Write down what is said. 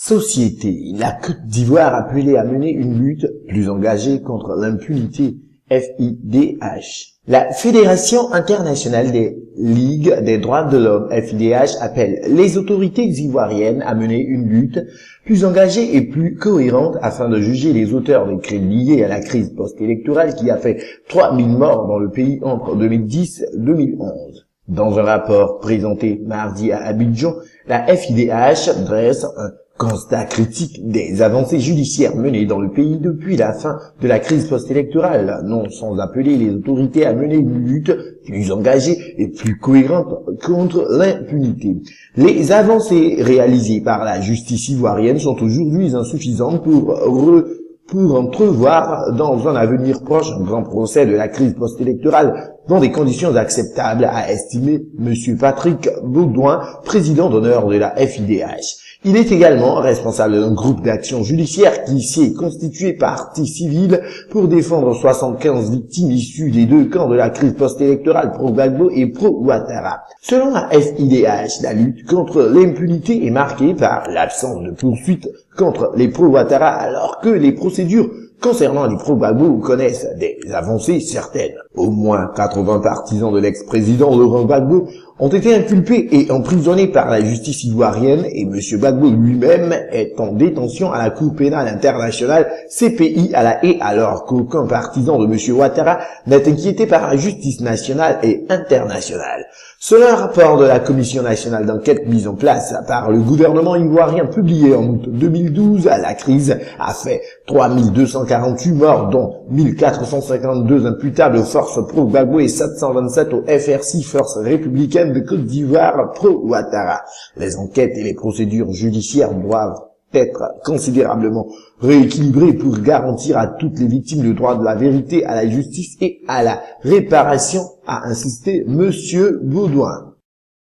Société, la Côte d'Ivoire appelée à mener une lutte plus engagée contre l'impunité, FIDH. La Fédération internationale des ligues des droits de l'homme, FIDH, appelle les autorités ivoiriennes à mener une lutte plus engagée et plus cohérente afin de juger les auteurs des crimes liés à la crise post-électorale qui a fait 3000 morts dans le pays entre 2010 et 2011. Dans un rapport présenté mardi à Abidjan, la FIDH dresse un constat critique des avancées judiciaires menées dans le pays depuis la fin de la crise post-électorale, non sans appeler les autorités à mener une lutte plus engagée et plus cohérente contre l'impunité. Les avancées réalisées par la justice ivoirienne sont aujourd'hui insuffisantes pour entrevoir dans un avenir proche un grand procès de la crise post-électorale dans des conditions acceptables, a estimé M. Patrick Baudouin, président d'honneur de la FIDH. Il est également responsable d'un groupe d'action judiciaire qui s'est constitué partie civile pour défendre 75 victimes issues des deux camps de la crise post-électorale pro-Gbagbo et pro-Ouattara. Selon la FIDH, la lutte contre l'impunité est marquée par l'absence de poursuite contre les pro-Ouattara alors que les procédures concernant les pro-Gbagbo connaissent des avancées certaines. Au moins 80 partisans de l'ex-président Laurent Gbagbo ont été inculpés et emprisonnés par la justice ivoirienne et M. Gbagbo lui-même est en détention à la Cour pénale internationale CPI à La Haye alors qu'aucun partisan de M. Ouattara n'est inquiété par la justice nationale et internationale. Selon un rapport de la Commission nationale d'enquête mise en place par le gouvernement ivoirien publié en août 2012, la crise a fait 3248 morts, dont 1452 imputables aux forces pro-Gbagbo et 727 au FRC, Force républicaine de Côte d'Ivoire pro-Ouattara. Les enquêtes et les procédures judiciaires doivent être considérablement rééquilibrées pour garantir à toutes les victimes le droit de la vérité, à la justice et à la réparation, a insisté M. Baudouin.